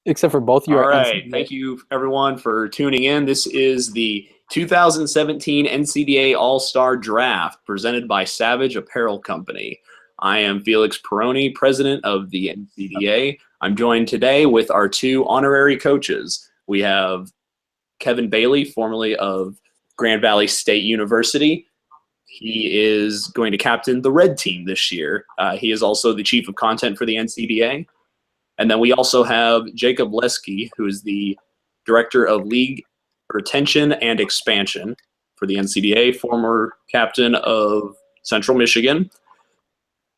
Except for both you All are right. NCDA. Thank you, everyone, for tuning in. This is the 2017 NCDA All-Star Draft presented by Savage Apparel Company. I am Felix Peroni, president of the NCDA. I'm joined today with our two honorary coaches. We have Kevin Bailey, formerly of Grand Valley State University. He is going to captain the red team this year. He is also the chief of content for the NCDA. And then we also have Jacob Leske, who is the director of league retention and expansion for the NCDA, former captain of Central Michigan.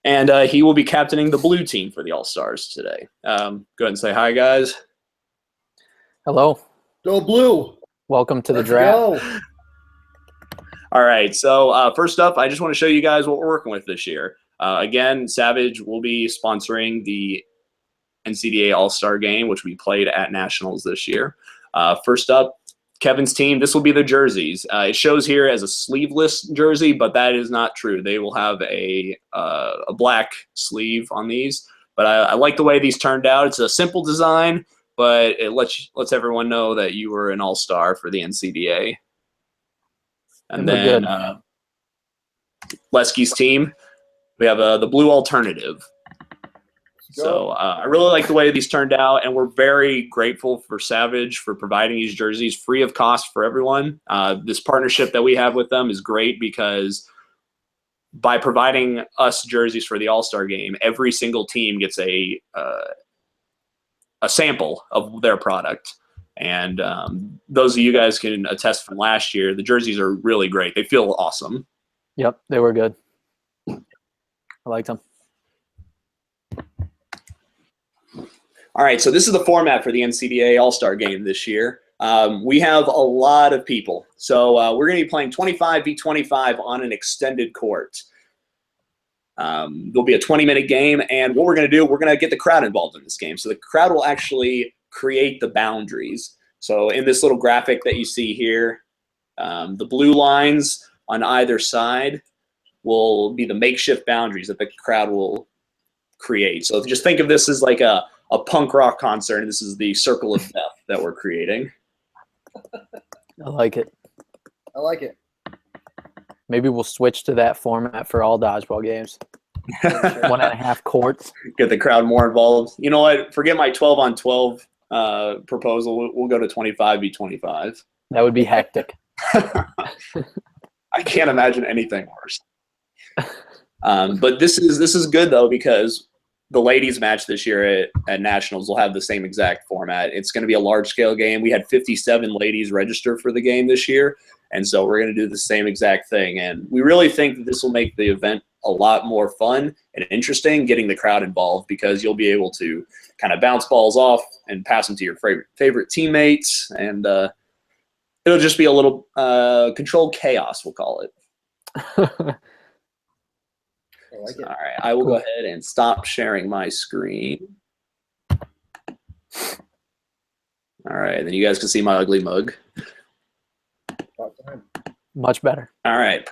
And he will be captaining the blue team for the All-Stars today. Go ahead and say hi, guys. Hello. Go blue. Welcome to the Let's draft. go. All right, so first up, I just want to show you guys what we're working with this year. Again, Savage will be sponsoring the NCDA All-Star Game, which we played at Nationals this year. First up, Kevin's team, this will be the jerseys. It shows here as a sleeveless jersey, but that is not true. They will have a black sleeve on these, but I like the way these turned out. It's a simple design, but it lets everyone know that you were an all-star for the NCDA. And then Leske's team, we have the blue alternative. So I really like the way these turned out, and we're very grateful for Savage for providing these jerseys free of cost for everyone. This partnership that we have with them is great because by providing us jerseys for the All-Star Game, every single team gets a sample of their product. And those of you guys can attest from last year, the jerseys are really great. They feel awesome. Yep, they were good. I liked them. All right, so this is the format for the NCDA All-Star Game this year. We have a lot of people. So we're going to be playing 25v25 on an extended court. There'll be a 20-minute game, and what we're going to do, we're going to get the crowd involved in this game. So the crowd will actually create the boundaries. So in this little graphic that you see here, the blue lines on either side will be the makeshift boundaries that the crowd will create. So just think of this as like a punk rock concert, and this is the circle of death that we're creating. I like it. I like it. Maybe we'll switch to that format for all dodgeball games. 1.5 courts. Get the crowd more involved. You know what? Forget my 12-on-12 proposal. We'll go to 25v25. That would be hectic. I can't imagine anything worse. But this is good though, because the ladies match this year at Nationals will have the same exact format. It's going to be a large scale game. We had 57 ladies register for the game this year, and so we're going to do the same exact thing. And we really think that this will make the event a lot more fun and interesting, getting the crowd involved, because you'll be able to kind of bounce balls off and pass them to your favorite teammates, and it'll just be a little controlled chaos, we'll call it. I like it. All right, I will go ahead and stop sharing my screen. All right, then you guys can see my ugly mug. Much better. All right.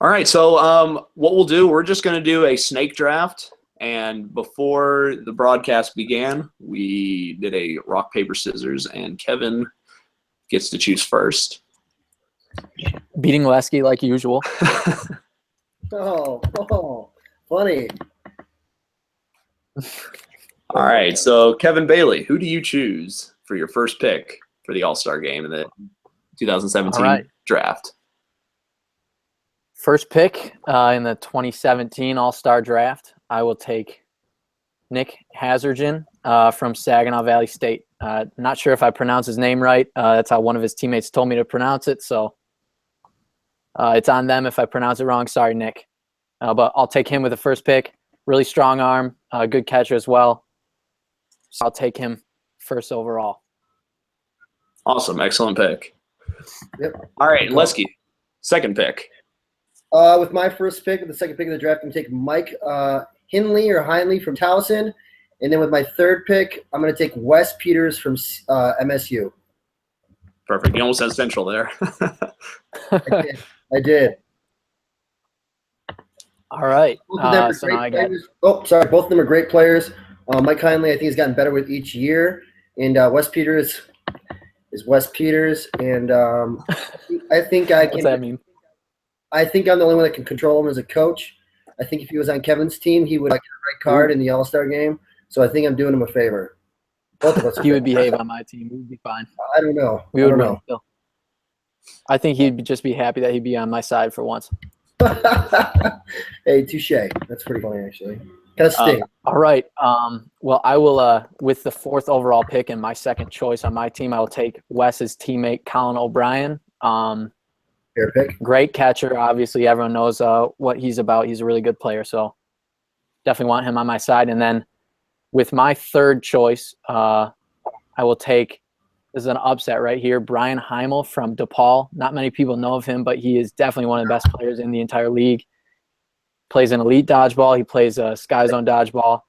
All right, so what we'll do, we're just going to do a snake draft. And before the broadcast began, we did a rock, paper, scissors, and Kevin gets to choose first. Beating Leske like usual. Oh, funny. All right, so Kevin Bailey, who do you choose for your first pick for the All-Star Game in the 2017 draft? First pick in the 2017 All-Star Draft, I will take Nick Hazarjan from Saginaw Valley State. Not sure if I pronounce his name right. That's how one of his teammates told me to pronounce it, so it's on them if I pronounce it wrong. Sorry, Nick. But I'll take him with the first pick. Really strong arm, good catcher as well. So I'll take him first overall. Awesome. Excellent pick. Yep. All right, Leske, second pick. With my first pick, the second pick of the draft, I'm going to take Mike Hindley from Towson. And then with my third pick, I'm going to take Wes Peters from MSU. Perfect. You almost said Central there. I did. All right. Both of them are so now I great players. Oh, sorry. Both of them are great players. Mike Hindley, I think, has gotten better with each year. And Wes Peters is Wes Peters. And I think I What's can. that mean? I think I'm the only one that can control him as a coach. I think if he was on Kevin's team, he would get a red card in the All-Star game. So I think I'm doing him a favor. Both of us. He would behave on my team. We would be fine. I don't know. We would win still. I think he'd just be happy that he'd be on my side for once. Hey, touche. That's pretty funny, actually. Kind of sting. All right. Well, I will, with the 4th overall pick and my second choice on my team, I will take Wes's teammate, Colin O'Brien. Fair pick. Great catcher. Obviously, everyone knows what he's about. He's a really good player, so definitely want him on my side. And then with my 3rd choice, I will take – this is an upset right here, Brian Heimel from DePaul. Not many people know of him, but he is definitely one of the best players in the entire league. Plays an elite dodgeball. He plays Sky Zone dodgeball.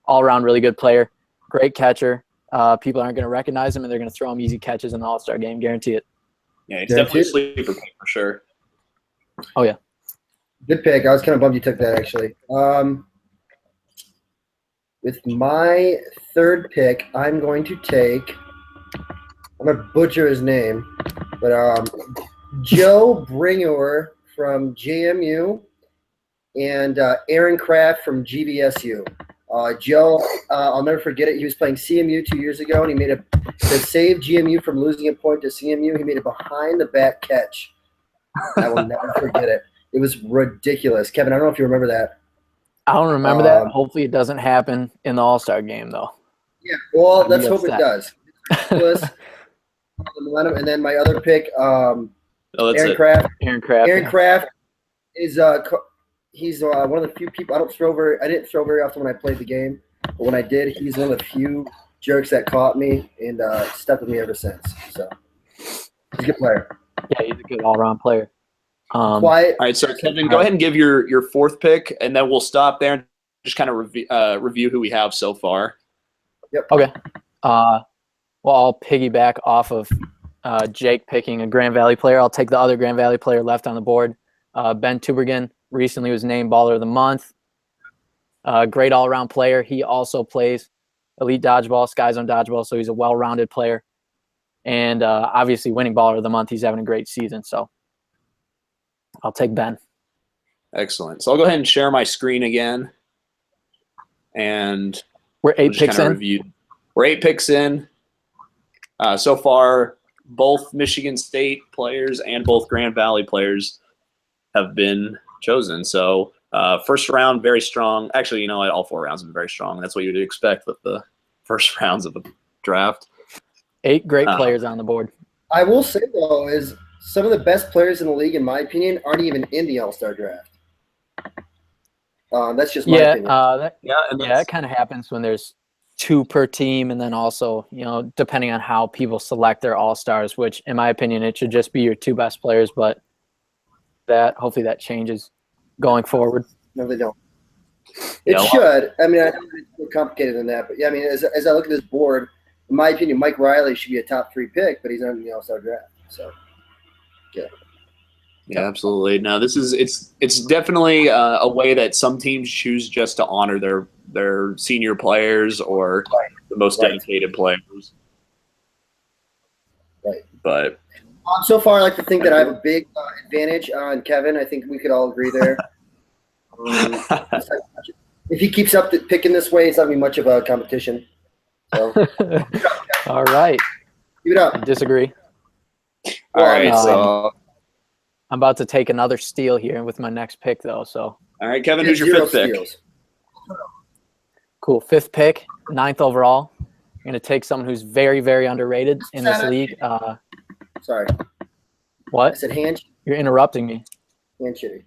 All-around really good player. Great catcher. People aren't going to recognize him, and they're going to throw him easy catches in the All-Star game. Guarantee it. Yeah, he's definitely a sleeper pick for sure. Oh, yeah. Good pick. I was kind of bummed you took that, actually. With my 3rd pick, I'm going to take – I'm going to butcher his name, but Joe Bringuer from JMU and Aaron Kraft from GVSU. Joe, I'll never forget it. He was playing CMU 2 years ago, and he made to save GMU from losing a point to CMU. He made a behind-the-back catch. I will never forget it. It was ridiculous. Kevin, I don't know if you remember that. I don't remember that. Hopefully it doesn't happen in the All-Star game, though. Yeah, well, let's hope it does. And then my other pick, Aaron Kraft. Aaron Kraft. Aaron Kraft is he's one of the few people I didn't throw very often when I played the game, but when I did, he's one of the few jerks that caught me and stuck with me ever since. So he's a good player. Yeah, he's a good all-around player. Quiet. All right, so Kevin, go ahead and give your 4th pick, and then we'll stop there and just kind of review who we have so far. Yep. Okay. Well, I'll piggyback off of Jake picking a Grand Valley player. I'll take the other Grand Valley player left on the board. Ben Tubergen recently was named Baller of the Month. Great all-around player. He also plays elite dodgeball, Sky Zone dodgeball, so he's a well-rounded player. And obviously winning Baller of the Month, he's having a great season. So I'll take Ben. Excellent. So I'll go ahead and share my screen again. And we're 8 picks in. We're 8 picks in. So far, both Michigan State players and both Grand Valley players have been chosen. So first round, very strong. Actually, you know what? All 4 rounds have been very strong. That's what you would expect with the first rounds of the draft. 8 great players on the board. I will say, though, is some of the best players in the league, in my opinion, aren't even in the All-Star draft. That's just my opinion. That kind of happens when there's 2 per team, and then also, depending on how people select their all-stars, which in my opinion, it should just be your 2 best players, but hopefully that changes going forward. No, they don't. It should. I mean, I know it's more complicated than that, but yeah, I mean, as I look at this board, in my opinion, Mike Riley should be a top 3 pick, but he's not in the All-Star draft. So, yeah. Yeah, absolutely. No, it's definitely a way that some teams choose just to honor their senior players or the most dedicated players. Right. But so far, I like to think that I have a big advantage on Kevin. I think we could all agree there. If he keeps up picking this way, it's not going to be much of a competition. So. All right. Keep it up. I disagree. All right, so I'm about to take another steal here with my next pick, though. So. All right, Kevin, who's your 5th pick? Cool. 5th pick, 9th overall. I'm going to take someone who's very, very underrated in this league. Sorry. What? I said hand. You're interrupting me. Hand shitty.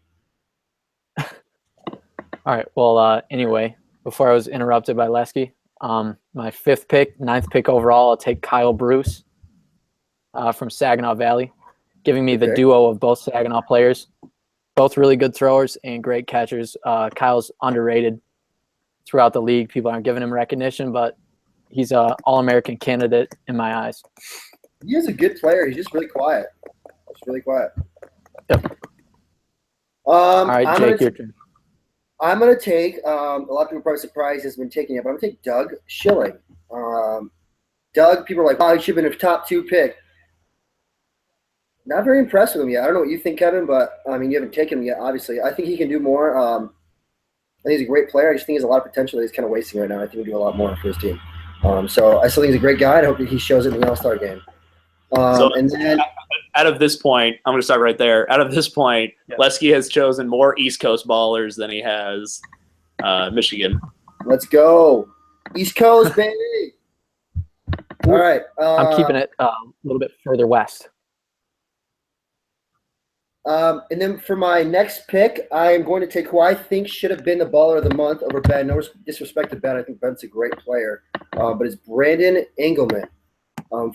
All right. Well, anyway, before I was interrupted by Lesky, my 5th pick, 9th pick overall, I'll take Kyle Bruce from Saginaw Valley, giving me the duo of both Saginaw players. Both really good throwers and great catchers. Kyle's underrated throughout the league. People aren't giving him recognition, but he's an All-American candidate in my eyes. He is a good player. He's just really quiet. Yep. All right, Jake, your turn. I'm going to take a lot of people are probably surprised has been taking it, but I'm going to take Doug Schilling. Doug, people are like, wow, he should have been a top 2 pick. Not very impressed with him yet. I don't know what you think, Kevin, but I mean, you haven't taken him yet, obviously. I think he can do more. I think he's a great player. I just think he has a lot of potential that he's kind of wasting right now. I think he'll do a lot more for his team. So I still think he's a great guy. I hope that he shows it in the All-Star game. And then out of this point, I'm going to start right there. Out of this point, Yeah. Lesky has chosen more East Coast ballers than he has Michigan. let's go. East Coast, baby. All right. I'm keeping it a little bit further west. And then for my next pick, I am going to take who I think should have been the baller of the month over Ben. No disrespect to Ben. I think Ben's a great player. But it's Brandon Engelman from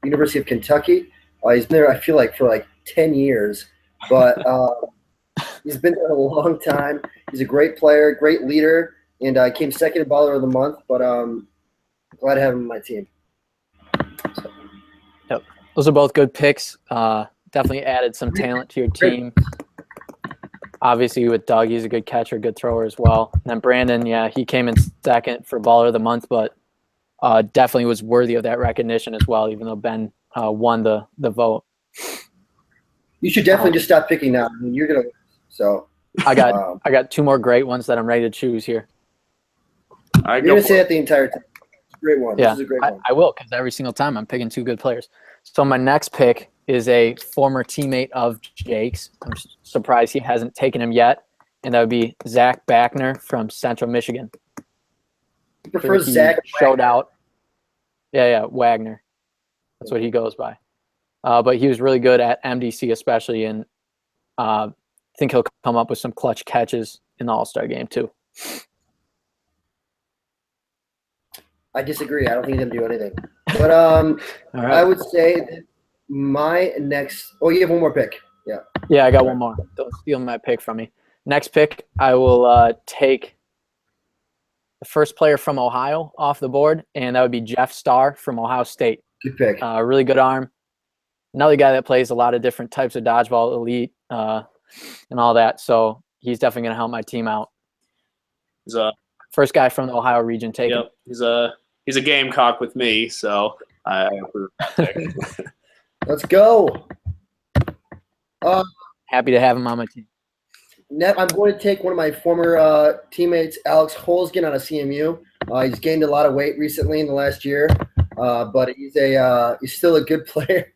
University of Kentucky. He's been there, I feel like, for like 10 years. But he's been there a long time. He's a great player, great leader, and came second in baller of the month. But glad to have him on my team. So. Yep. Those are both good picks. Definitely added some talent to your team. Obviously, with Doug, he's a good catcher, good thrower as well. And then Brandon, yeah, he came in second for baller of the month, but definitely was worthy of that recognition as well, even though Ben won the vote. You should definitely just stop picking now. I mean, you're gonna. So I got 2 more great ones that I'm ready to choose here. I you're gonna say that the entire time. Great one. Yeah, This is a great one. I will, because every single time I'm picking 2 good players. So my next pick is a former teammate of Jake's. I'm surprised he hasn't taken him yet, and that would be Zach Backner from Central Michigan. You prefer Zach showed out. Yeah, Wagner. That's what he goes by. But he was really good at MDC especially, and I think he'll come up with some clutch catches in the All-Star game too. I disagree. I don't think he's gonna do anything. But All right. I would say that my next. Oh, you have one more pick. Yeah. Yeah, I got one more. Don't steal my pick from me. Next pick, I will take the first player from Ohio off the board, and that would be Jeff Starr from Ohio State. Good pick. Really good arm. Another guy that plays a lot of different types of dodgeball, elite, and all that. So he's definitely going to help my team out. He's a first guy from the Ohio region taken. Yep. He's a Gamecock with me, so I approve that pick. Let's go. Happy to have him on my team. I'm going to take one of my former teammates, Alex Holzgen, out of CMU. He's gained a lot of weight recently in the last year, but he's still a good player.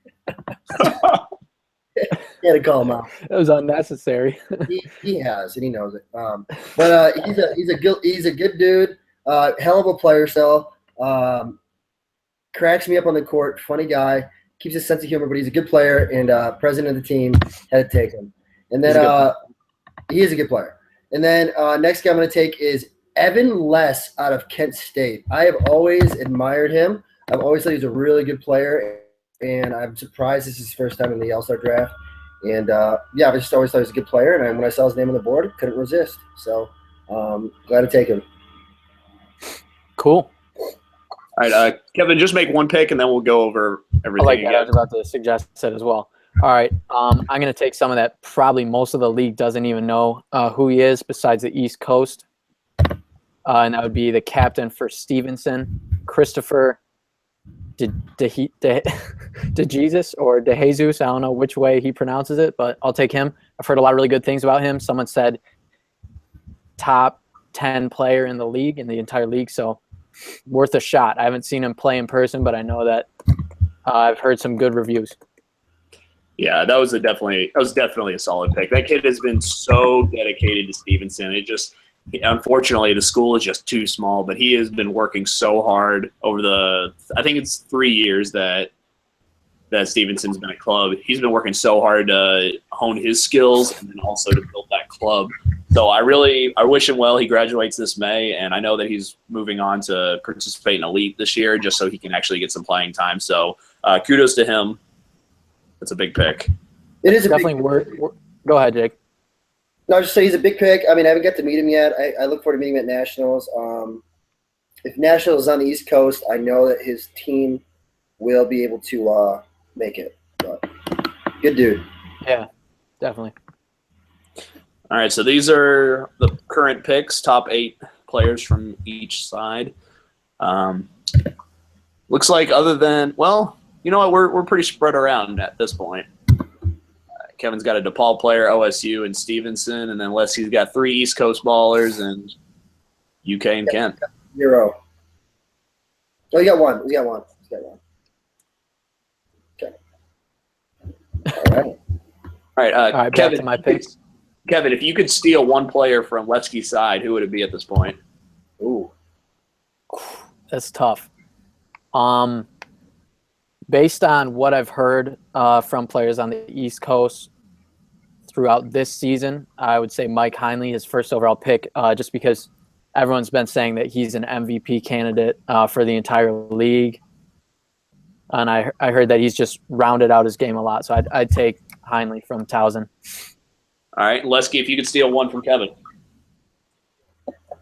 Had to call him out. That was unnecessary. He has, and he knows it. But he's a good dude. Hell of a player. So cracks me up on the court. Funny guy. Keeps a sense of humor, but he's a good player. And president of the team had to take him. And then he is a good player. And then next guy I'm going to take is Evan Less out of Kent State. I have always admired him. I've always thought he's a really good player, and I'm surprised this is his first time in the All-Star draft. And, I just always thought he was a good player, and when I saw his name on the board, couldn't resist. So glad to take him. Cool. All right, Kevin, just make one pick, and then we'll go over everything. I like that. I was about to suggest that as well. All right, I'm going to take someone that probably most of the league doesn't even know who he is besides the East Coast, and that would be the captain for Stevenson, Christopher DeJesus or DeJesus. I don't know which way he pronounces it, but I'll take him. I've heard a lot of really good things about him. Someone said top 10 player in the league, in the entire league, so worth a shot. I haven't seen him play in person, but I know that I've heard some good reviews. Yeah, that was definitely a solid pick. That kid has been so dedicated to Stevenson. Unfortunately, the school is just too small, but he has been working so hard over I think it's 3 years that Stevenson's been a club. He's been working so hard to hone his skills and then also to build that club. So I wish him well. He graduates this May, and I know that he's moving on to participate in Elite this year just so he can actually get some playing time. So kudos to him. That's a big pick. It is definitely worth. Go ahead, Jake. No, I'll just say he's a big pick. I mean, I haven't got to meet him yet. I look forward to meeting him at Nationals. If Nationals is on the East Coast, I know that his team will be able to make it. But good dude. Yeah, definitely. All right, so these are the current picks, top 8 players from each side. Looks like other than, well, you know what, we're pretty spread around at this point. Kevin's got a DePaul player, OSU, and Stevenson, and then Leslie's got 3 East Coast ballers and UK and Kent. 0. Oh, you got one. We got one. Okay. All right. All right, Kevin, back to my picks. Kevin, if you could steal one player from Leski's side, who would it be at this point? Ooh. That's tough. Based on what I've heard from players on the East Coast throughout this season, I would say Mike Heinle, his first overall pick, just because everyone's been saying that he's an MVP candidate for the entire league. And I heard that he's just rounded out his game a lot. So I'd take Heinle from Towson. All right, Lesky, if you could steal one from Kevin.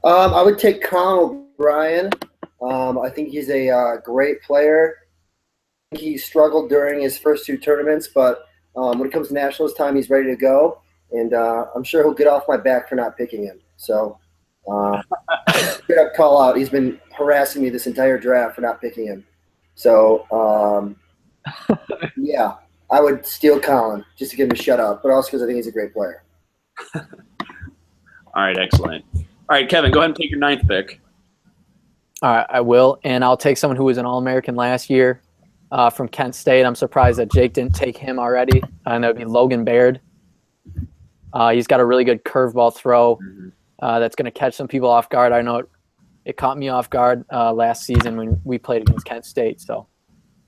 I would take Colin O'Brien. I think he's a great player. He struggled during his first 2 tournaments, but when it comes to nationals time, he's ready to go. And I'm sure he'll get off my back for not picking him. So straight up call out. He's been harassing me this entire draft for not picking him. So, yeah, I would steal Colin just to get him to shut up, but also because I think he's a great player. All right, excellent. All right, Kevin, go ahead and take your 9th pick. All right, I will. And I'll take someone who was an All-American last year from Kent State. I'm surprised that Jake didn't take him already. And that would be Logan Baird. He's got a really good curveball throw that's going to catch some people off guard. I know it caught me off guard last season when we played against Kent State. So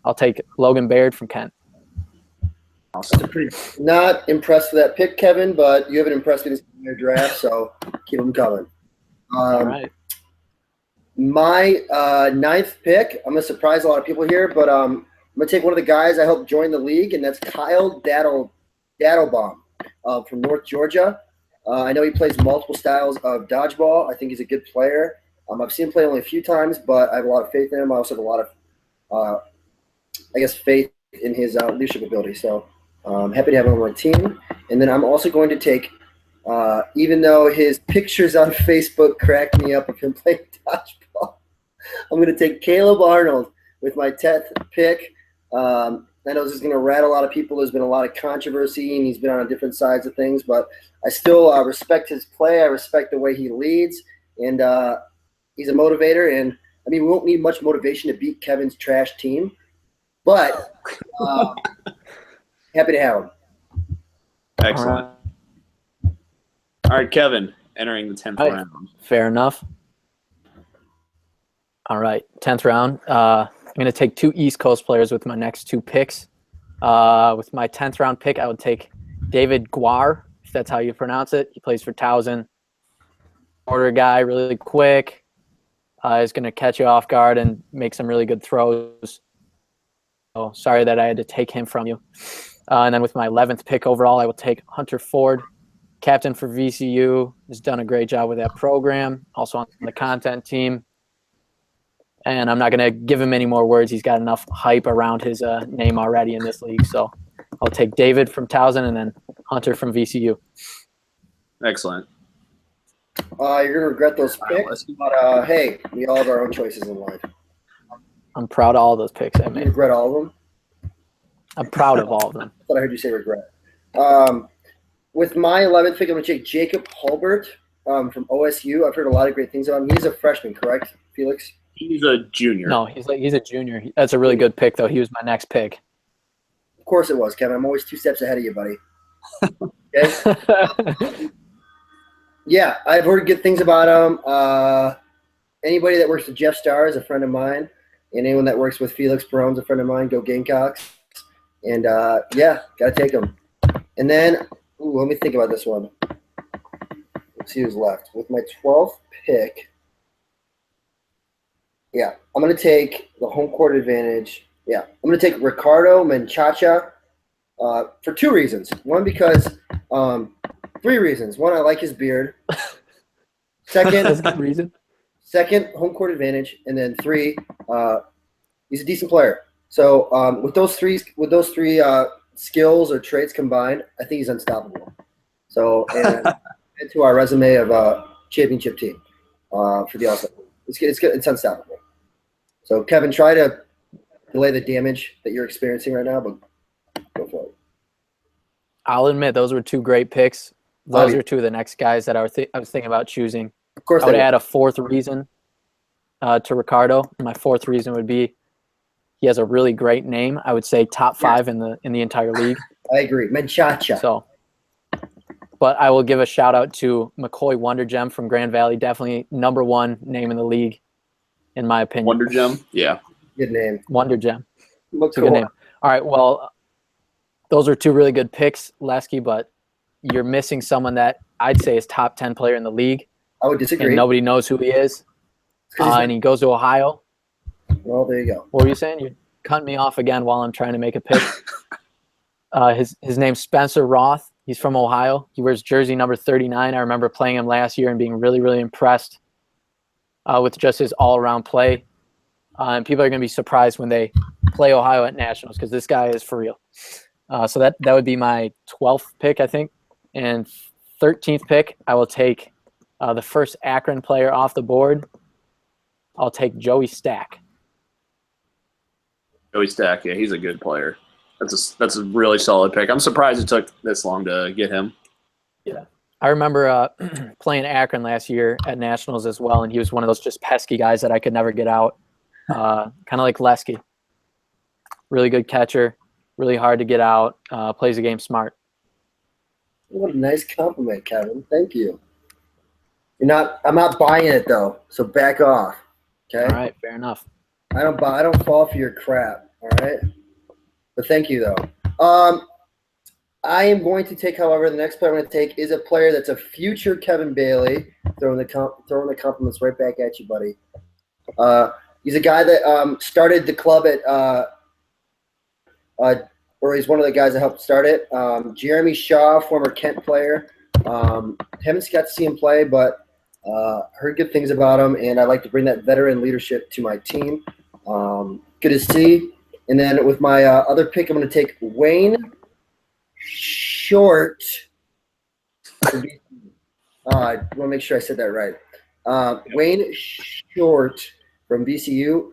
I'll take Logan Baird from Kent. Awesome. Not impressed with that pick, Kevin, but you haven't impressed me in your draft, so keep them coming. All right. My 9th pick, I'm going to surprise a lot of people here, but I'm going to take one of the guys I helped join the league, and that's Kyle Daddlebaum from North Georgia. I know he plays multiple styles of dodgeball. I think he's a good player. I've seen him play only a few times, but I have a lot of faith in him. I also have a lot of, faith in his leadership ability. So I'm happy to have him on my team. And then I'm also going to take, even though his pictures on Facebook crack me up of him playing dodgeball, I'm going to take Caleb Arnold with my 10th pick. I know this is going to rattle a lot of people. There's been a lot of controversy, and he's been on different sides of things, but I still respect his play. I respect the way he leads, and he's a motivator. And, I mean, we won't need much motivation to beat Kevin's trash team, but happy to have him. Excellent. All right, Kevin, entering the 10th round. Fair enough. All right, 10th round. I'm going to take 2 East Coast players with my next 2 picks. With my 10th round pick, I would take David Guar, if that's how you pronounce it. He plays for Towson. Shorter guy, really quick. Is going to catch you off guard and make some really good throws. Oh, sorry that I had to take him from you. And then with my 11th pick overall, I will take Hunter Ford, captain for VCU. Has done a great job with that program, also on the content team. And I'm not going to give him any more words. He's got enough hype around his name already in this league. So I'll take David from Towson and then Hunter from VCU. Excellent. You're going to regret those picks, but hey, we all have our own choices in life. I'm proud of all those picks I You made. regret all of them? I'm proud of all of them. I thought I heard you say regret. With my 11th pick, I'm going to take Jacob Hulbert from OSU. I've heard a lot of great things about him. He's a freshman, correct, Felix? He's a junior. No, he's a junior. That's a really good pick, though. He was my next pick. Of course it was, Kevin. I'm always 2 steps ahead of you, buddy. Okay? Yeah, I've heard good things about him. Anybody that works with Jeff Starr is a friend of mine, and anyone that works with Felix Perron is a friend of mine. Go Gamecocks. And, yeah, got to take him. And then, let me think about this one. Let's see who's left. With my 12th pick, yeah, I'm going to take the home court advantage. Yeah, I'm going to take Ricardo Menchaca for 2 reasons. One, because 3 reasons. One, I like his beard. Second, That's a good reason. Second, home court advantage, and then 3, he's a decent player. So with those three skills or traits combined, I think he's unstoppable. So and into our resume of a championship team for the All-Star. It's good. It's unstoppable. So, Kevin, try to delay the damage that you're experiencing right now, but go for it. I'll admit those were two great picks. Those are two of the next guys that I was thinking about choosing. Of course, I would add a fourth reason to Ricardo. My fourth reason would be he has a really great name. I would say top 5 in the entire league. I agree. Menchacha. So, but I will give a shout out to McCoy Wondergem from Grand Valley. Definitely number 1 name in the league, in my opinion. Wondergem, yeah. Good name. Wondergem. It's a good name. All right, well, those are two really good picks, Lesky, but you're missing someone that I'd say is top 10 player in the league. I would disagree. And nobody knows who he is. And he goes to Ohio. Well, there you go. What were you saying? You're cutting me off again while I'm trying to make a pick. His name's Spencer Roth. He's from Ohio. He wears jersey number 39. I remember playing him last year and being really, really impressed with just his all-around play. And people are going to be surprised when they play Ohio at Nationals because this guy is for real. So that would be my 12th pick, I think. And 13th pick, I will take the first Akron player off the board. I'll take Joey Stack. Joey Stack, yeah, he's a good player. That's a really solid pick. I'm surprised it took this long to get him. Yeah. I remember playing Akron last year at Nationals as well, and he was one of those just pesky guys that I could never get out. Kind of like Lesky. Really good catcher, really hard to get out, plays the game smart. What a nice compliment, Kevin. Thank you. I'm not buying it though, so back off. Okay? All right, fair enough. I don't fall for your crap, all right? But thank you though. I am going to take, however, the next player I'm going to take is a player that's a future Kevin Bailey. Throwing the compliments right back at you, buddy. He's a guy that started the club at or he's one of the guys that helped start it. Jeremy Shaw, former Kent player. Haven't got to see him play, but heard good things about him, and I like to bring that veteran leadership to my team. Good to see. And then with my other pick, I'm going to take Wayne Short. I want to make sure I said that right. Wayne Short from VCU.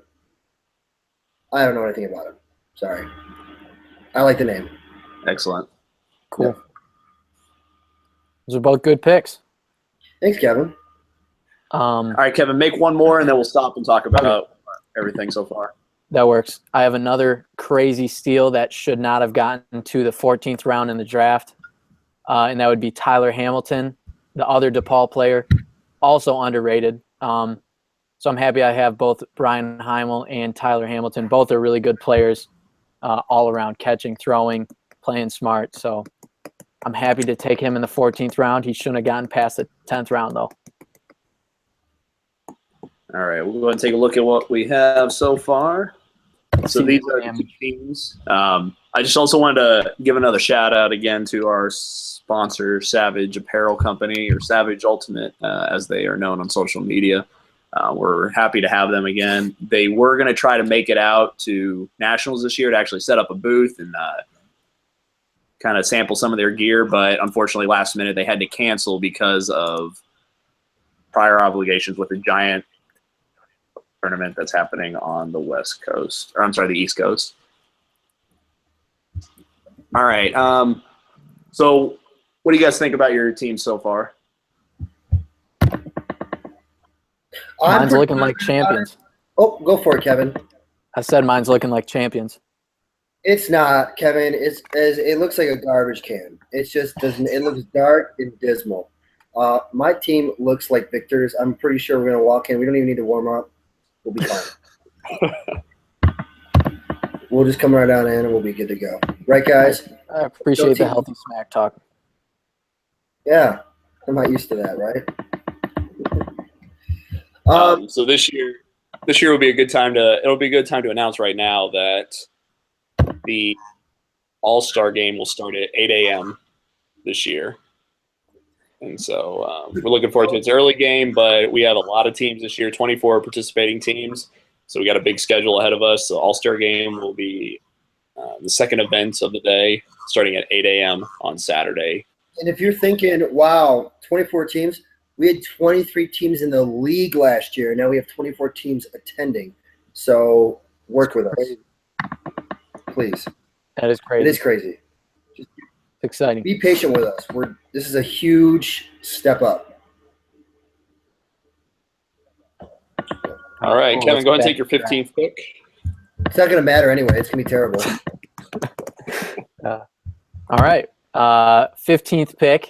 I don't know anything about him. Sorry. I like the name. Excellent. Cool. Yep. Those are both good picks. Thanks, Kevin. All right, Kevin, make one more, and then we'll stop and talk about everything so far. That works. I have another crazy steal that should not have gotten to the 14th round in the draft, and that would be Tyler Hamilton, the other DePaul player, also underrated. So I'm happy I have both Brian Heimel and Tyler Hamilton. Both are really good players, all around, catching, throwing, playing smart. So I'm happy to take him in the 14th round. He shouldn't have gotten past the 10th round, though. All right, we'll go ahead and take a look at what we have so far. So these are the two teams. I just also wanted to give another shout out again to our sponsor, Savage Apparel Company, or Savage Ultimate, as they are known on social media. We're happy to have them again. They were going to try to make it out to Nationals this year to actually set up a booth and kind of sample some of their gear, but unfortunately last minute they had to cancel because of prior obligations with a giant tournament that's happening on the West Coast, or I'm sorry, the East Coast. All right. So what do you guys think about your team so far? Mine's looking like champions. Oh, go for it, Kevin. I said mine's looking like champions. It's not, Kevin. It looks like a garbage can. It just doesn't. It looks dark and dismal. My team looks like victors. I'm pretty sure we're gonna walk in. We don't even need to warm up. We'll be fine. We'll just come right on in and we'll be good to go. Right, guys? I appreciate the healthy smack talk. Yeah, I'm not used to that, right? So this year will be a good time to announce right now that the All-Star game will start at 8 a.m. this year. And so we're looking forward to it. It's an early game, but we have a lot of teams this year, 24 participating teams. So we got a big schedule ahead of us. The All-Star game will be the second event of the day, starting at 8 a.m. on Saturday. And if you're thinking, wow, 24 teams, we had 23 teams in the league last year. Now we have 24 teams attending. So work with us, please. That is crazy. It is crazy. It's exciting. Be patient with us. This is a huge step up. All right, Kevin, go ahead and take your 15th pick. It's not going to matter anyway. It's going to be terrible. All right. 15th pick,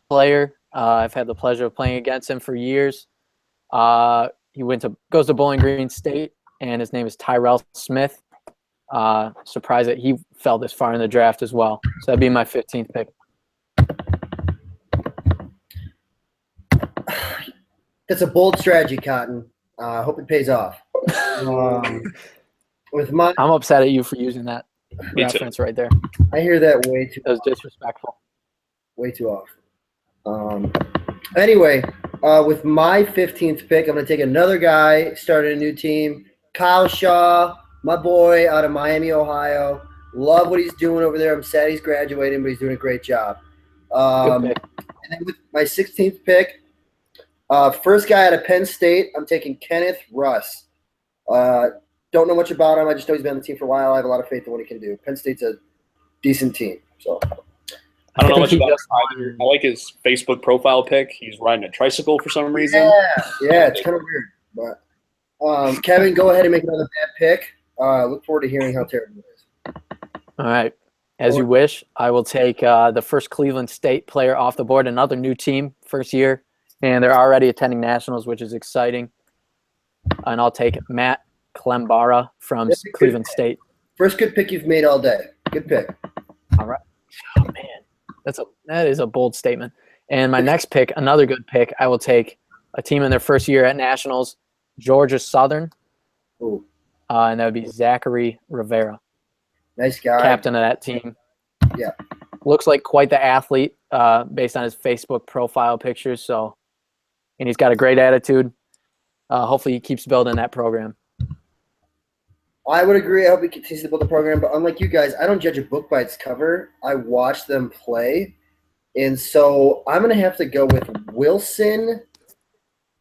player. I've had the pleasure of playing against him for years. He goes to Bowling Green State, and his name is Tyrell Smith. Surprised that he fell this far in the draft as well. So that'd be my 15th pick. That's a bold strategy, Cotton. I hope it pays off. I'm upset at you for using that reference right there. I hear that way too. That was disrespectful. Way too often. Anyway, with my 15th pick, I'm going to take another guy, started a new team, Kyle Shaw, my boy out of Miami, Ohio. Love what he's doing over there. I'm sad he's graduating, but he's doing a great job. Good pick. And then with my 16th pick, first guy out of Penn State, I'm taking Kenneth Russ. Don't know much about him. I just know he's been on the team for a while. I have a lot of faith in what he can do. Penn State's a decent team. So I don't know much about him either. I like his Facebook profile pic. He's riding a tricycle for some reason. Yeah, it's kind of weird. But Kevin, go ahead and make another bad pick. Look forward to hearing how terrible it is. All right. As you wish, I will take the first Cleveland State player off the board, another new team, first year, and they're already attending nationals, which is exciting. And I'll take Matt Klembara from Cleveland State. First good pick you've made all day. Good pick. All right. Oh, man. That is a bold statement. And my next pick, another good pick, I will take a team in their first year at nationals, Georgia Southern. Ooh. And that would be Zachary Rivera. Nice guy. Captain of that team. Yeah. Looks like quite the athlete based on his Facebook profile pictures. And he's got a great attitude. Hopefully he keeps building that program. I would agree. I hope he continues to build the program. But unlike you guys, I don't judge a book by its cover. I watch them play. And so I'm going to have to go with Wilson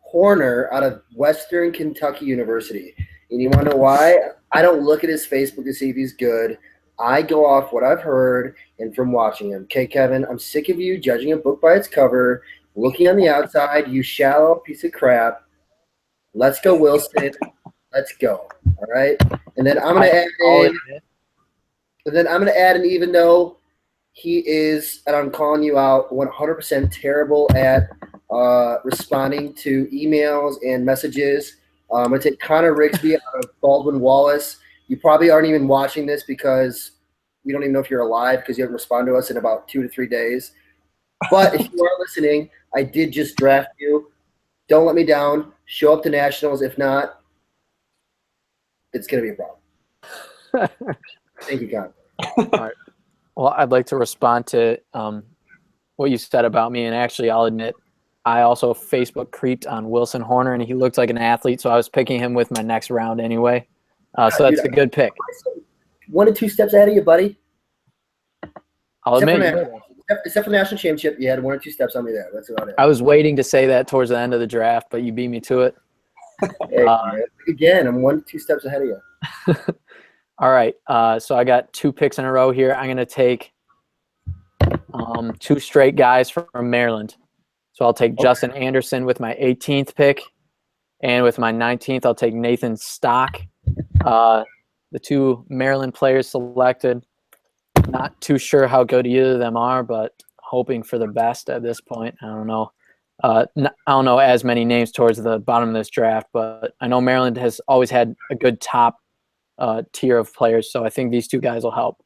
Horner out of Western Kentucky University. And you want to know why? I don't look at his Facebook to see if he's good. I go off what I've heard and from watching him. Okay, Kevin, I'm sick of you judging a book by its cover, looking on the outside, you shallow piece of crap. Let's go, Wilson. Let's go. All right? And then I'm going to add in, even though he is, and I'm calling you out, 100% terrible at responding to emails and messages. I'm going to take Connor Rigsby out of Baldwin Wallace. You probably aren't even watching this because we don't even know if you're alive because you haven't responded to us in about 2 to 3 days. But if you are listening, I did just draft you. Don't let me down. Show up to nationals. If not, it's going to be a problem. Thank you, Connor. All right. Well, I'd like to respond to what you said about me. And actually, I'll admit, I also Facebook creeped on Wilson Horner, and he looked like an athlete, so I was picking him with my next round anyway. So that's a good pick. 1 to 2 steps ahead of you, buddy. I'll admit. Except for the national championship, you had 1 or 2 steps on me there. That's about it. I was waiting to say that towards the end of the draft, but you beat me to it. Hey, again, I'm 1 to 2 steps ahead of you. All right. So I got 2 picks in a row here. I'm going to take 2 straight guys from Maryland. So I'll take Justin Anderson with my 18th pick. And with my 19th, I'll take Nathan Stock. The 2 Maryland players selected. Not too sure how good either of them are, but hoping for the best at this point. I don't know. I don't know as many names towards the bottom of this draft, but I know Maryland has always had a good top tier of players, so I think these 2 guys will help.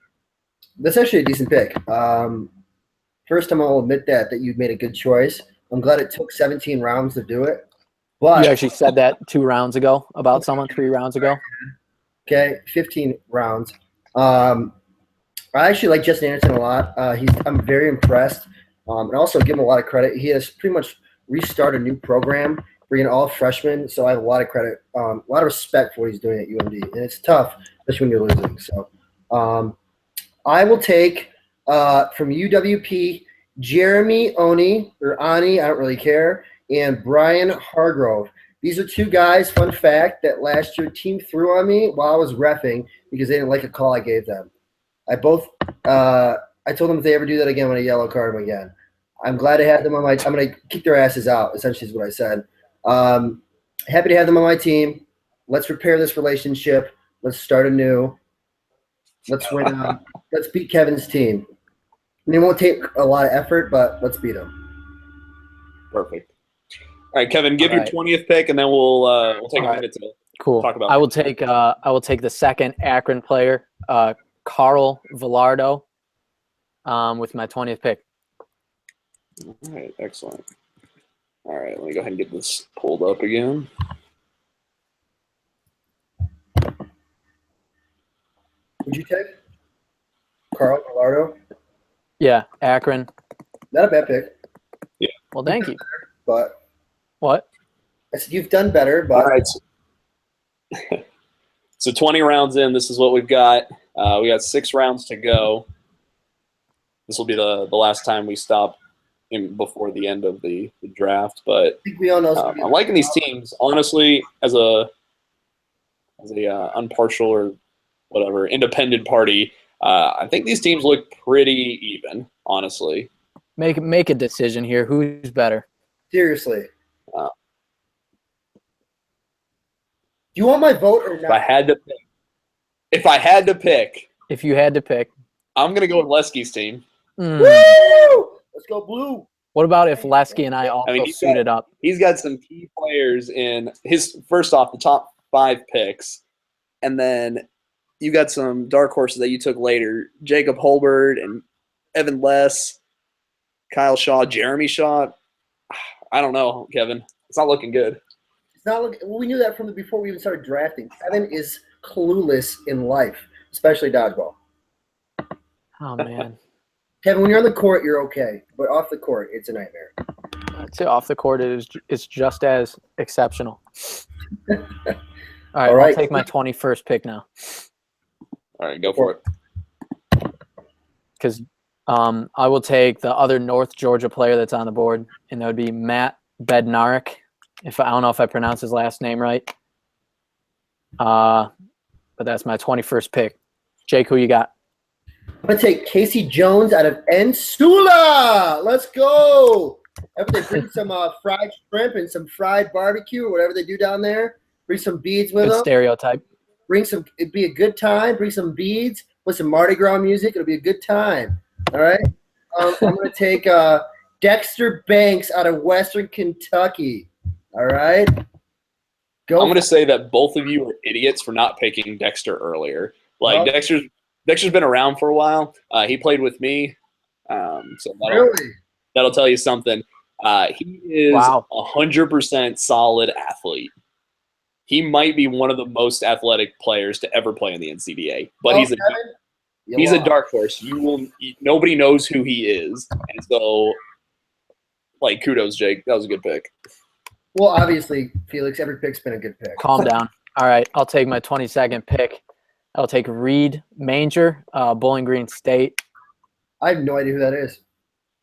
That's actually a decent pick. First time I'll admit that you've made a good choice. I'm glad it took 17 rounds to do it. But you actually said that 2 rounds ago about someone, 3 rounds ago. Okay, 15 rounds. I actually like Justin Anderson a lot. I'm very impressed. And also give him a lot of credit. He has pretty much restarted a new program, bringing all freshmen. So I have a lot of credit, a lot of respect for what he's doing at UMD. And it's tough, especially when you're losing. So I will take from UWP Jeremy Oni, or Ani, I don't really care, and Brian Hargrove. These are 2 guys, fun fact, that last year team threw on me while I was reffing because they didn't like a call I gave them. I told them if they ever do that again, I'm going to yellow card them again. I'm glad I had them on my – I'm going to kick their asses out, essentially is what I said. Happy to have them on my team. Let's repair this relationship. Let's start anew. Let's win. Let's beat Kevin's team. I mean, it won't take a lot of effort, but let's beat them. Perfect. All right, Kevin, give your 20th pick, and then we'll take a minute to talk about. I will take the second Akron player, Carl Villardo, with my 20th pick. All right, excellent. All right, let me go ahead and get this pulled up again. Would you take Carl Villardo? Yeah, Akron. Not a bad pick. Yeah. Well, thank you. But what? I said you've done better, but all right. So 20 rounds in, this is what we've got. We got 6 rounds to go. This will be the last time we stop before the end of the draft. But I think we all know. I'm liking these teams, honestly, as a impartial or whatever independent party. I think these teams look pretty even, honestly. Make a decision here. Who's better? Seriously. Do you want my vote or not? If I had to pick, I'm going to go with Lesky's team. Woo! Let's go blue. What about if Lesky and I also suited up? He's got some key players in his, first off, the top 5 picks. And then you got some dark horses that you took later. Jacob Holbert and Evan Less, Kyle Shaw, Jeremy Shaw. I don't know, Kevin. It's not looking good. It's not looking. Well, we knew that from before we even started drafting. Kevin is clueless in life, especially dodgeball. Oh man. Kevin, when you're on the court, you're okay, but off the court, it's a nightmare. I'd say off the court, it's just as exceptional. All right, I'll take my 21st pick now. All right, go for it. Because I will take the other North Georgia player that's on the board, and that would be Matt Bednarik. I don't know if I pronounced his last name right. But that's my 21st pick. Jake, who you got? I'm going to take Casey Jones out of Ensula. Let's go. After they bring some fried shrimp and some fried barbecue or whatever they do down there, bring some beads with them. Stereotype. It'd be a good time. Bring some beads, put some Mardi Gras music. It'll be a good time. All right. I'm going to take Dexter Banks out of Western Kentucky. All right. I'm going to say that both of you are idiots for not picking Dexter earlier. Like, Dexter's been around for a while. He played with me. So that'll tell you something. He is 100% solid athlete. He might be one of the most athletic players to ever play in the NCDA. But he's a dark horse. Nobody knows who he is. And so, like, kudos, Jake. That was a good pick. Well, obviously, Felix, every pick's been a good pick. Calm down. All right, I'll take my 22nd pick. I'll take Reed Manger, Bowling Green State. I have no idea who that is.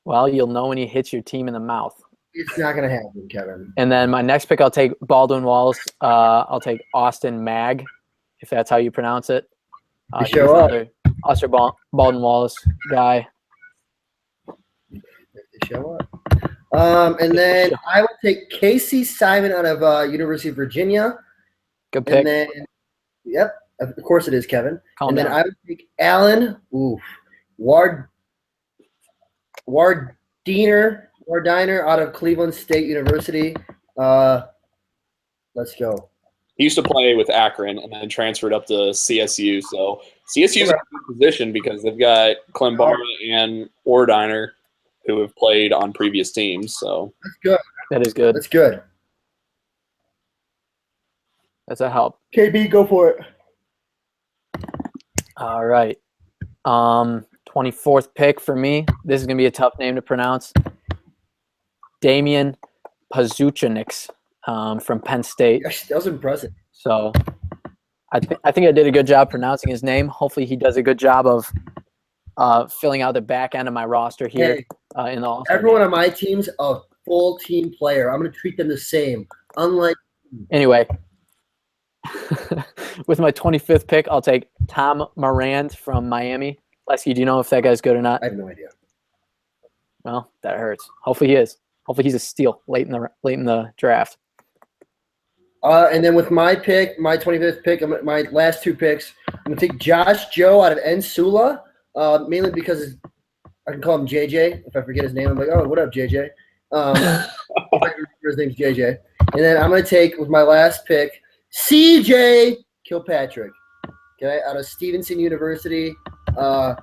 Well, you'll know when he hits your team in the mouth. It's not going to happen, Kevin. And then my next pick, I'll take Baldwin Wallace. I'll take Austin Mag, if that's how you pronounce it. Show up. Baldwin Wallace guy. Show up. And then I will take Casey Simon out of University of Virginia. Good pick. And then, yep, of course it is, Kevin. Calm down. Then I would take Alan Wardiner out of Cleveland State University. Let's go. He used to play with Akron and then transferred up to CSU. So CSU's in a good position because they've got Clembara and Wardiner who have played on previous teams. So that's good. That is good. That's good. That's a help. KB, go for it. All right. 24th pick for me. This is going to be a tough name to pronounce. Damian Pazuchenix from Penn State. Gosh, that was impressive. So I think I did a good job pronouncing his name. Hopefully he does a good job of filling out the back end of my roster here. Hey, in the All-Star Everyone game. on my team's a full team player. I'm going to treat them the same. Unlike Anyway, with my 25th pick, I'll take Tom Morand from Miami. Lesky, do you know if that guy's good or not? I have no idea. Well, that hurts. Hopefully he is. Hopefully he's a steal late in the draft. And then with my pick, my 25th pick, my last two picks, I'm going to take Josh Joe out of NCDA, mainly because I can call him JJ. If I forget his name, I'm like, oh, what up, JJ? If I remember his name's JJ. And then I'm going to take, with my last pick, CJ Kilpatrick, okay, out of Stevenson University. Don't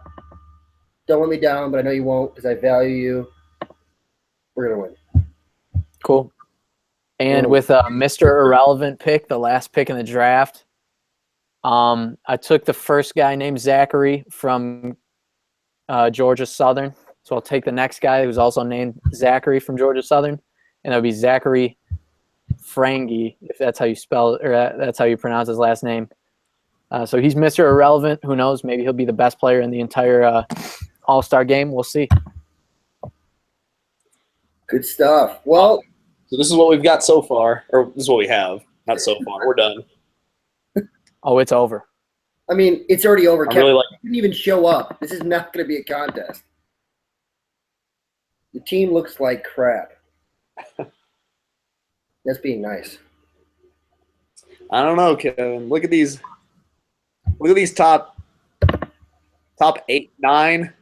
let me down, but I know you won't because I value you. We're going to win. Cool. And with Mr. Irrelevant pick, the last pick in the draft, I took the first guy named Zachary from Georgia Southern. So I'll take the next guy who's also named Zachary from Georgia Southern, and that'll be Zachary Frangi, if that's how you spell it, or that's how you pronounce his last name. So he's Mr. Irrelevant. Who knows? Maybe he'll be the best player in the entire All-Star game. We'll see. Good stuff. Well, So this is what we've got so far, or this is what we have. Not so far. We're done. Oh, it's over. I mean, it's already over. I really like. You didn't even show up. This is not going to be a contest. The team looks like crap. That's being nice. I don't know, Kevin. Look at these. Look at these top 8, 9.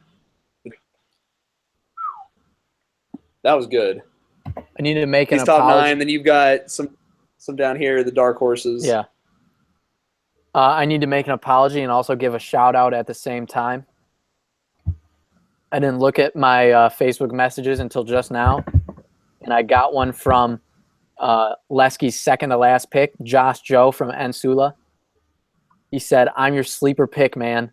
That was good. I need to make an These top apology. 9. Then you've got some down here, the dark horses. Yeah. I need to make an apology and also give a shout out at the same time. I didn't look at my Facebook messages until just now, and I got one from Lesky's second to last pick, Josh Joe from NCDA. He said, "I'm your sleeper pick, man.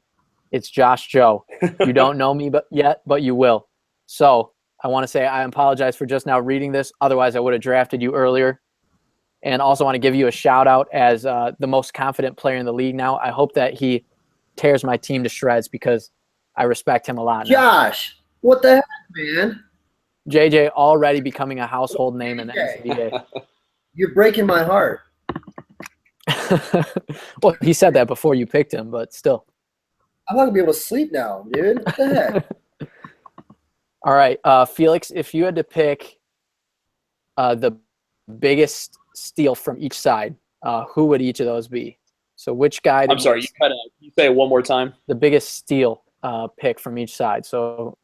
It's Josh Joe. You don't know me yet, but you will." So I want to say I apologize for just now reading this. Otherwise, I would have drafted you earlier. And also want to give you a shout out as the most confident player in the league now. I hope that he tears my team to shreds because I respect him a lot now. Josh, what the heck, man? JJ already becoming a household name in the NCDA. You're breaking my heart. Well, he said that before you picked him, but still. I'm not going to be able to sleep now, dude. What the heck? All right, Felix, if you had to pick the biggest steal from each side, who would each of those be? So which guy? I'm sorry, you say it one more time. The biggest steal pick from each side. So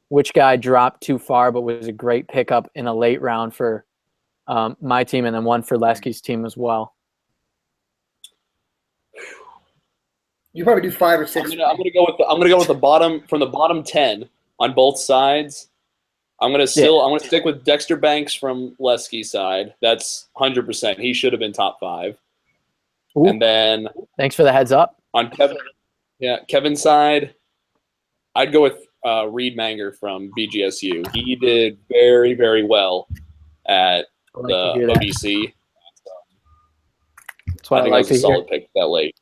which guy dropped too far but was a great pickup in a late round for my team and then one for Lesky's team as well? You probably do 5 or 6. I'm gonna go with the bottom from the bottom 10 on both sides. I'm gonna stick with Dexter Banks from Lesky's side. That's 100%. He should have been top 5. Ooh. And then Thanks for the heads up. on Kevin's side, I'd go with Reed Manger from BGSU. He did very, very well at the OBC. That's what I think like it was a solid pick that late.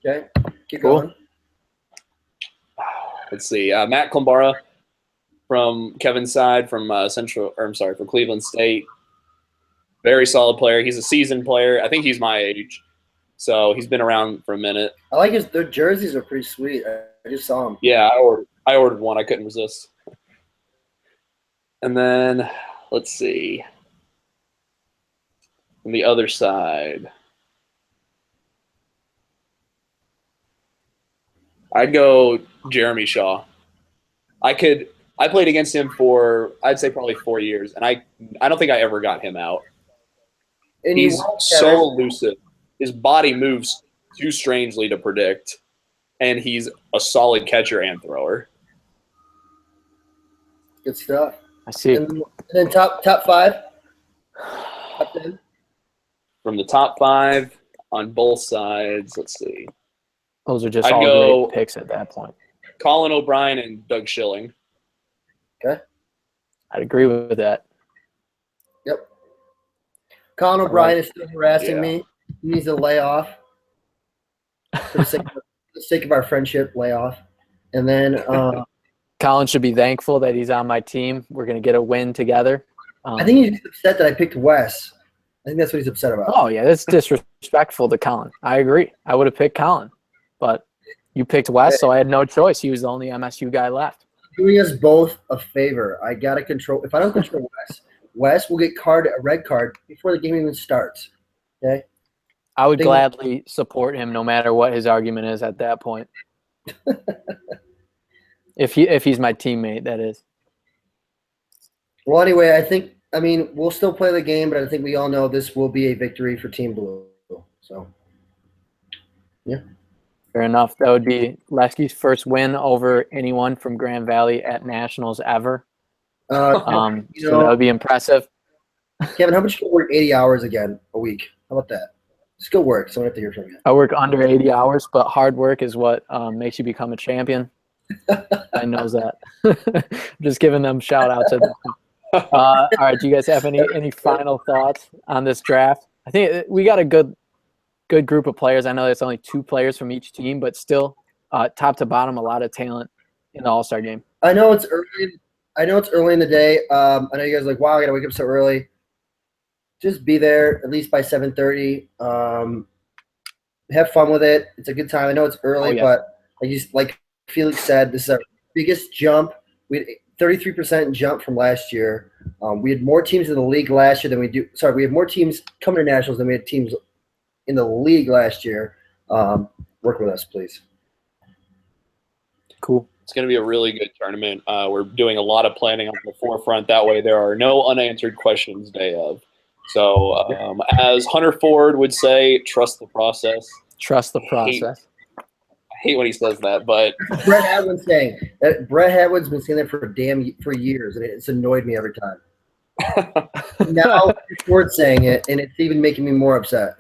Okay, keep Cool. going. Let's see. Matt Klambara from Kevin's side from from Cleveland State. Very solid player. He's a seasoned player. I think he's my age, so he's been around for a minute. I like their jerseys are pretty sweet. I just saw them. Yeah, I ordered one. I couldn't resist. And then let's see. On the other side, I'd go Jeremy Shaw. I played against him for I'd say probably 4 years, and I don't think I ever got him out. And He's so elusive. His body moves too strangely to predict, and he's a solid catcher and thrower. Good stuff. I see. And then top 5. Top 10. From the top 5 on both sides, let's see. Those are just I'd all go- great picks at that point. Colin O'Brien and Doug Schilling. Okay. I'd agree with that. Yep. Colin O'Brien is still harassing Yeah. me. He needs to lay off. For the sake of our friendship, lay off. And then Colin should be thankful that he's on my team. We're going to get a win together. I think he's upset that I picked Wes. I think that's what he's upset about. Oh, yeah, that's disrespectful to Colin. I agree. I would have picked Colin, but you picked Wes, so I had no choice. He was the only MSU guy left. Doing us both a favor. I got to control – if I don't control Wes will get a red card before the game even starts. Okay? I would gladly support him no matter what his argument is at that point. If he's my teammate, that is. Well, anyway, we'll still play the game, but I think we all know this will be a victory for Team Blue. So, yeah. Fair enough. That would be Leski's first win over anyone from Grand Valley at Nationals ever. So that would be impressive. Kevin, how much do you work 80 hours again a week? How about that? Just go work. So I don't have to hear from you. I work under 80 hours, but hard work is what makes you become a champion. I knows that. Just giving them shout outs. All right, do you guys have any final thoughts on this draft? I think we got a good group of players. I know there's only 2 players from each team, but still, top to bottom, a lot of talent in the All-Star game. I know it's early in the day. I know you guys are like, wow, I got to wake up so early. Just be there at least by 7:30. Have fun with it. It's a good time. I know it's early, but like Felix said, this is our biggest jump. We had 33% jump from last year. We had more teams in the league last year than we do. Sorry, we have more teams coming to nationals than we had teams in the league last year. Work with us, please. Cool. It's going to be a really good tournament. We're doing a lot of planning on the forefront. That way there are no unanswered questions day of. So as Hunter Ford would say, trust the process. Trust the process. I hate when he says that, but Brett Hadwin's saying that. Brett Hadwin's been saying that for years, and it's annoyed me every time. Now Ford's saying it, and it's even making me more upset.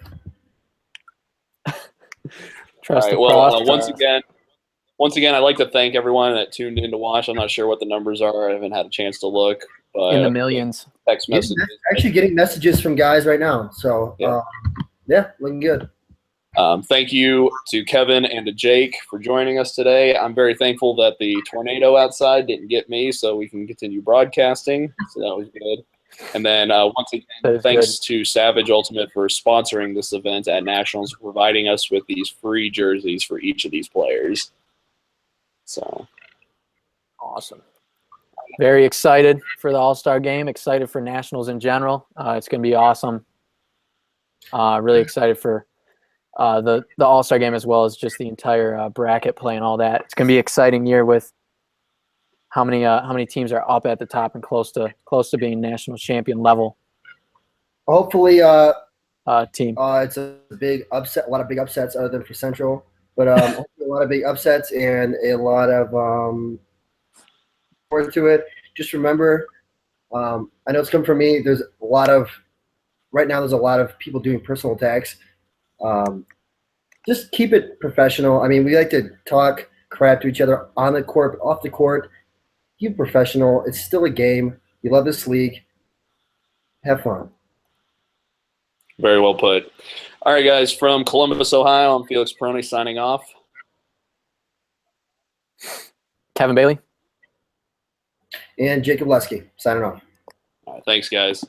Trust the process. Once again, I'd like to thank everyone that tuned in to watch. I'm not sure what the numbers are. I haven't had a chance to look. But in the millions. Text messages. Actually getting messages from guys right now. So, looking good. Thank you to Kevin and to Jake for joining us today. I'm very thankful that the tornado outside didn't get me, so we can continue broadcasting. So that was good. And then once again, thanks to Savage Ultimate for sponsoring this event at Nationals, providing us with these free jerseys for each of these players. So awesome. Very excited for the All-Star game, excited for Nationals in general. It's going to be awesome. Really excited for the All-Star game as well as just the entire bracket play and all that. It's going to be an exciting year with how many teams are up at the top and close to being national champion level. Hopefully, team. It's a big upset. A lot of big upsets other than for Central, but hopefully a lot of big upsets and a lot of forward to it. Just remember, I know it's come from me. There's a lot of people doing personal attacks. Just keep it professional. I mean, we like to talk crap to each other on the court, off the court. Keep it professional. It's still a game. You love this league. Have fun. Very well put. All right, guys, from Columbus, Ohio, I'm Felix Peroni signing off. Kevin Bailey. And Jacob Lesky signing off. All right, thanks, guys.